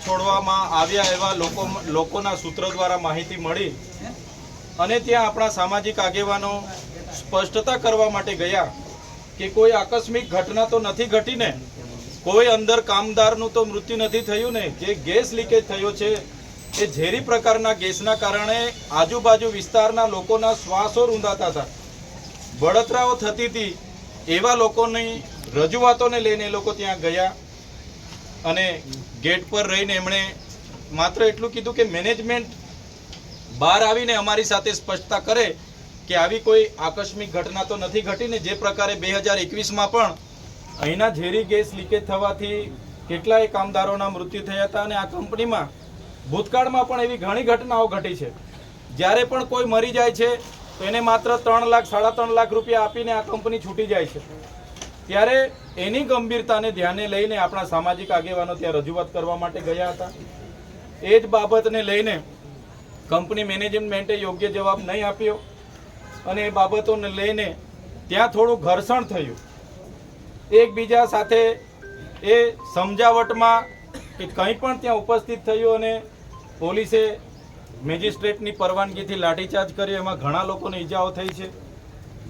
છોડવામાં આવ્યા એવા લોકોના સૂત્રો દ્વારા માહિતી મળી અને ત્યાં આપણા સામાજિક આગેવાનો સ્પષ્ટતા કરવા માટે ગયા કે કોઈ આકસ્મિક ઘટના તો નથી ઘટીને, કોઈ અંદર કામદારનું તો મૃત્યુ નથી થયું ને, જે ગેસ લીકેજ થયો છે એ ઝેરી પ્રકારના ગેસના કારણે આજુબાજુ વિસ્તારના લોકોના શ્વાસો રૂંધાતા હતા, બળતરાઓ થતી હતી. એવા લોકોની રજૂઆતોને લઈને એ લોકો ત્યાં ગયા અને ગેટ પર રહીને એમણે માત્ર એટલું કીધું કે મેનેજમેન્ટ બહાર આવીને અમારી સાથે સ્પષ્ટતા કરે કે આવી કોઈ આકસ્મિક ઘટના તો નથી ઘટીને. જે પ્રકારે 2021માં પણ અહીંના ઝેરી ગેસ લીકેજ થવાથી કેટલાય કામદારોના મૃત્યુ થયા હતા અને આ કંપનીમાં ભૂતકાળમાં પણ એવી ઘણી ઘટનાઓ ઘટી છે. જ્યારે પણ કોઈ મરી જાય છે તો એને માત્ર 3 લાખ 3.5 લાખ રૂપિયા આપીને આ કંપની છૂટી જાય છે. ત્યારે એની ગંભીરતાને ધ્યાને લઈને આપણા સામાજિક આગેવાનો ત્યાં રજૂઆત કરવા માટે ગયા હતા. એ જ બાબતને લઈને કંપની મેનેજમેન્ટે યોગ્ય જવાબ નહીં આપ્યો અને એ બાબતોને લઈને ત્યાં થોડું ઘર્ષણ થયું. એકબીજા સાથે એ સમજાવટમાં કે કંઈ પણ ત્યાં ઉપસ્થિત થયું અને પોલીસે મેજિસ્ટ્રેટની પરવાનગીથી લાઠીચાર્જ કર્યો. એમાં ઘણા લોકોને ઈજાઓ થઈ છે,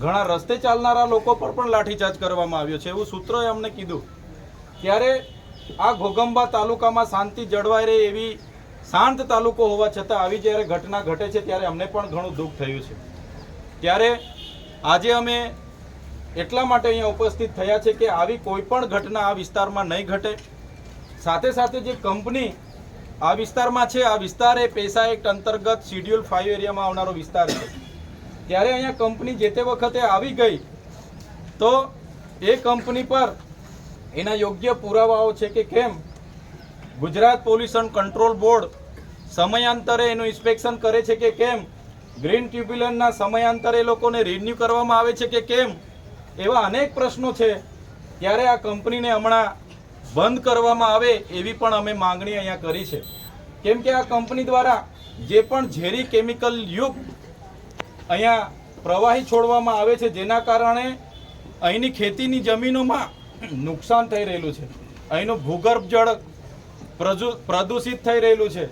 ઘણા રસ્તે ચાલનારા લોકો પર પણ લાઠીચાર્જ કરવામાં આવ્યો છે એવું સૂત્રોએ અમને કીધું. ત્યારે આ ઘોગંબા તાલુકામાં શાંતિ જળવાઈ રહે એવી શાંત તાલુકો હોવા છતાં આવી જ્યારે ઘટના ઘટે છે ત્યારે અમને પણ ઘણું દુઃખ થયું છે. ત્યારે આજે અમે એટલા માટે અહીંયા ઉપસ્થિત થયા છે કે આવી કોઈ પણ ઘટના આ વિસ્તારમાં નહીં ઘટે. સાથે સાથે જે કંપની આ વિસ્તારમાં છે, આ વિસ્તાર એ પેસા એક્ટ અંતર્ગત શિડ્યુલ 5 એરિયામાં આવનારો વિસ્તાર છે. ત્યારે અહીંયા કંપની જે તે વખતે આવી ગઈ તો એ કંપની પર એના યોગ્ય પુરાવાઓ છે કે કેમ ગુજરાત પોલ્યુશન કંટ્રોલ બોર્ડ સમયાંતરે એનું ઇન્સ્પેક્શન કરે છે કે કેમ, ગ્રીન ટ્રિબ્યુનલના સમયાંતરે લોકોને રિન્યુ કરવામાં આવે છે કે કેમ, એવા અનેક પ્રશ્નો છે. ત્યારે આ કંપનીને હમણાં બંધ કરવામાં આવે એવી પણ અમે માંગણી અહીંયા કરી છે. કેમ કે આ કંપની દ્વારા જે પણ ઝેરી કેમિકલ યુક્ત અહીંયા પ્રવાહી છોડવામાં આવે છે જેના કારણે અહીંની ખેતીની જમીનોમાં નુકસાન થઈ રહેલું છે, અહીંનું ભૂગર્ભ જળ પ્રદૂષિત થઈ રહેલું છે,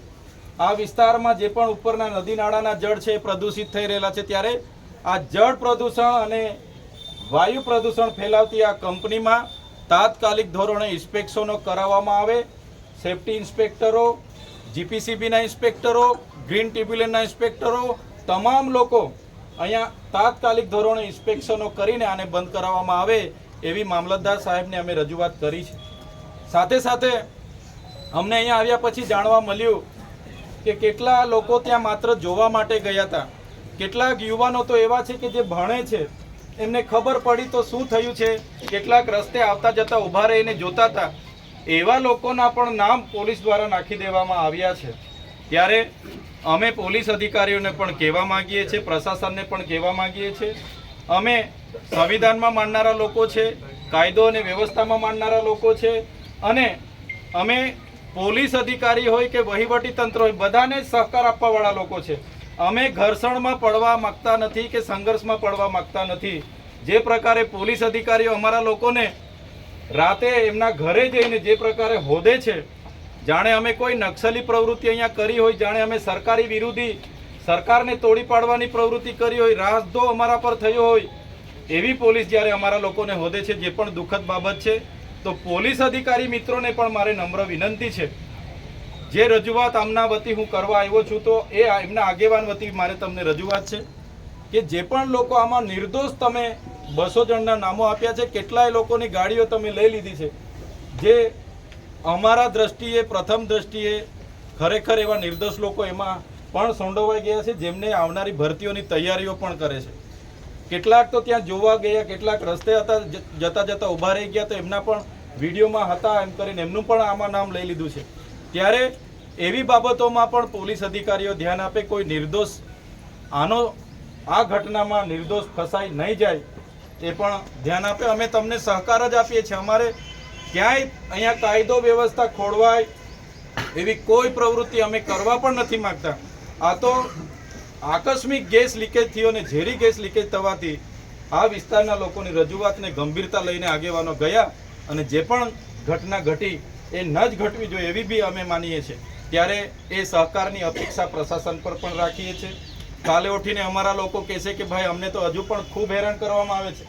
આ વિસ્તારમાં જે પણ ઉપરના નદી નાળાના જળ છે એ પ્રદૂષિત થઈ રહેલા છે. ત્યારે આ જળ પ્રદૂષણ અને વાયુ પ્રદૂષણ ફેલાવતી આ કંપનીમાં તાત્કાલિક ધોરણે ઇન્સ્પેક્શનો કરાવવામાં આવે. સેફટી ઇન્સ્પેક્ટરો, જીપીસીબીના ઇન્સ્પેક્ટરો, ગ્રીન ટ્રિબ્યુનલના ઇન્સ્પેક્ટરો, તમામ લોકો અહીંયા તાત્કાલિક ધોરણે ઇન્સ્પેક્શનો કરીને આને બંધ કરાવવામાં આવે એવી મામલતદાર સાહેબને અમે રજૂઆત કરી છે. સાથે સાથે અમને અહીંયા આવ્યા પછી જાણવા મળ્યું કે કેટલા લોકો ત્યાં માત્ર જોવા માટે ગયા હતા. કેટલાક યુવાનો તો એવા છે કે જે ભણે છે, એમને ખબર પડી તો શું થયું છે, કેટલાક રસ્તે આવતા જતા ઊભા રહીને જોતા હતા. એવા લોકોના પણ નામ પોલીસ દ્વારા નાખી દેવામાં આવ્યા છે. ત્યારે અમે પોલીસ અધિકારીઓને પણ કહેવા માંગીએ છીએ, પ્રશાસનને પણ કહેવા માંગીએ છીએ, અમે સંવિધાનમાં માનનારા લોકો છે, કાયદો અને વ્યવસ્થામાં માનનારા લોકો છે અને અમે પોલીસ અધિકારી હોય કે વહીવટી તંત્ર હોય બધાને સહકાર આપવાવાળા લોકો છે. અમે ઘર્ષણમાં પડવા માગતા નથી કે સંઘર્ષમાં પડવા માગતા નથી. જે પ્રકારે પોલીસ અધિકારીઓ અમારા લોકોને રાતે એમના ઘરે જઈને જે પ્રકારે હોદે છે, જાણે અમે કોઈ નક્સલી પ્રવૃત્તિ અહીંયા કરી હોય, જાણે અમે સરકારી વિરોધી સરકારને તોડી પાડવાની પ્રવૃત્તિ કરી હોય, રાજદ્રોહ અમારા પર થયો હોય, એવી પોલીસ જ્યારે અમારા લોકોને હોદે છે, જે પણ દુઃખદ બાબત છે. તો પોલીસ અધિકારી મિત્રોને પણ મારે નમ્ર વિનંતી છે, જે રજૂઆત આમના વતી હું કરવા આવ્યો છું તો એ એમના આગેવાન વતી મારે તમને રજૂઆત છે કે જે પણ લોકો આમાં નિર્દોષ, તમે 200 જણના નામો આપ્યા છે, કેટલાય લોકોની ગાડીઓ તમે લઈ લીધી છે, જે અમારા દ્રષ્ટિએ પ્રથમ દ્રષ્ટિએ ખરેખર એવા નિર્દોષ લોકો એમાં પણ સંડોવાઈ ગયા છે, જેમને આવનારી ભરતીઓની તૈયારીઓ પણ કરે છે. કેટલાક તો ત્યાં જોવા ગયા, કેટલાક રસ્તે હતા જતા જતા ઊભા રહી ગયા તો એમના પણ વિડીયોમાં હતા એમ કરીને એમનું પણ આમાં નામ લઈ લીધું છે. ત્યારે એવી બાબતોમાં પણ પોલીસ અધિકારીઓ ધ્યાન આપે, કોઈ નિર્દોષ આ ઘટનામાં નિર્દોષ ફસાઈ નહીં જાય એ પણ ધ્યાન આપે. અમે તમને સહકાર જ આપીએ છીએ. અમારે ક્યાંય અહીંયા કાયદો વ્યવસ્થા ખોળવાય એવી કોઈ પ્રવૃત્તિ અમે કરવા પણ નથી માગતા. આ તો આકસ્મિક ગેસ લીકેજ થયો અને ઝેરી ગેસ લીકેજ થવાથી આ વિસ્તારના લોકોની રજૂઆતને ગંભીરતા લઈને આગેવાનો ગયા અને જે પણ ઘટના ઘટી એ ન જ ઘટવી જોઈએ એવી બી અમે માનીએ છીએ. ત્યારે એ સહકારની અપેક્ષા પ્રશાસન પર પણ રાખીએ છીએ. કાલે ઉઠીને અમારા લોકો કહેશે કે ભાઈ અમને તો હજુ પણ ખૂબ હેરાન કરવામાં આવે છે,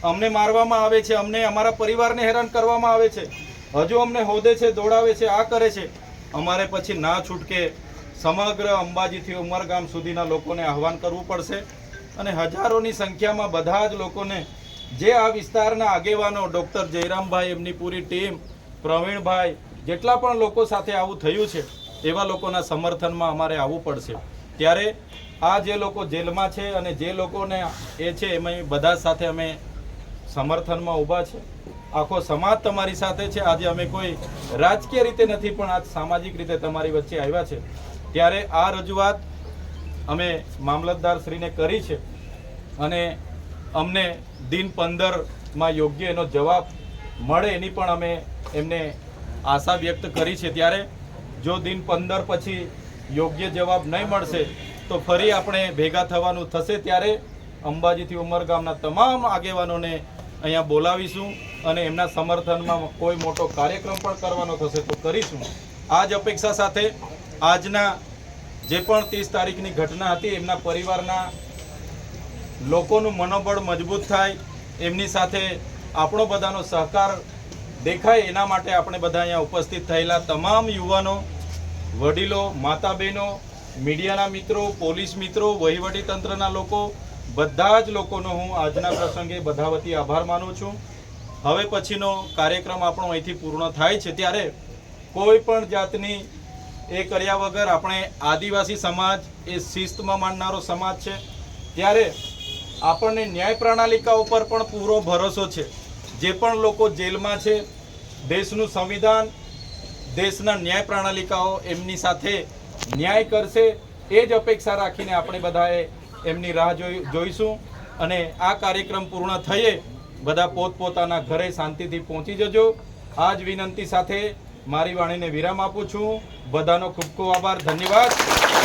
અમને મારવામાં આવે છે, અમને અમારા પરિવારને હેરાન કરવામાં આવે છે, હજુ અમને હોદે છે, દોડાવે છે, આ કરે છે, અમારે પછી ના છૂટકે સમગ્ર અંબાજીથી ઉમરગામ સુધીના લોકોને આહવાન કરવું પડશે. અને હજારોની સંખ્યામાં બધા જ લોકોને, જે આ વિસ્તારના આગેવાનો, ડૉક્ટર જયરામભાઈ, એમની પૂરી ટીમ, પ્રવીણભાઈ, જેટલા પણ લોકો સાથે આવું થયું છે એવા લોકોના સમર્થનમાં અમારે આવવું પડશે. ત્યારે આ જે લોકો જેલમાં છે અને જે લોકોને એ છે એમાં બધા સાથે અમે સમર્થનમાં ઊભા છે. આખો સમાજ તમારી સાથે છે. આજે અમે કોઈ રાજકીય રીતે નથી પણ આજ સામાજિક રીતે તમારી વચ્ચે આવ્યા છે. ત્યારે આ રજૂઆત અમે મામલતદારશ્રીને કરી છે અને અમને દિન 15માં યોગ્ય એનો જવાબ મળે એની પણ અમે એમને આશા વ્યક્ત કરી છે. ત્યારે જો દિન 15 પછી યોગ્ય જવાબ નહીં મળશે તો ફરી આપણે ભેગા થવાનું થશે. ત્યારે અંબાજીથી ઉમરગામના તમામ આગેવાનોને અહીંયા બોલાવીશું અને એમના સમર્થનમાં કોઈ મોટો કાર્યક્રમ પણ કરવાનો થશે તો કરીશું. આ જ અપેક્ષા સાથે આજના જે પણ 30 તારીખની ઘટના હતી એમના પરિવારના લોકોનું મનોબળ મજબૂત થાય, એમની સાથે આપણો બધાનો સહકાર દેખાય, એના માટે આપણે બધા અહીંયા ઉપસ્થિત થયેલા તમામ યુવાનો, વડીલો, માતા બહેનો, મીડિયાના મિત્રો, પોલીસ મિત્રો, વહીવટીતંત્રના લોકો, બધા જ લોકોનો હું આજના પ્રસંગે બધા વતી આભાર માનું છું. હવે પછીનો કાર્યક્રમ આપણો અહીંથી પૂર્ણ થાય છે. ત્યારે કોઈ પણ જાતની એ કર્યા વગર આપણે આદિવાસી સમાજ એ શિસ્તમાં માનનારો સમાજ છે. ત્યારે આપણને ન્યાય પ્રણાલિકા ઉપર પણ પૂરો ભરોસો છે. જે પણ લોકો જેલમાં છે, દેશનું સંવિધાન, દેશના ન્યાય પ્રણાલિકાઓ એમની સાથે ન્યાય કરશે એ જ અપેક્ષા રાખીને આપણે બધાએ એમની રાહ જોઈશું. અને આ કાર્યક્રમ પૂર્ણ થઈએ બધા પોતપોતાના ઘરે શાંતિથી પહોંચી જજો. આ જ વિનંતી સાથે મારી વાણીને વિરામ આપું છું. બધાનો ખૂબ ખૂબ આભાર, ધન્યવાદ.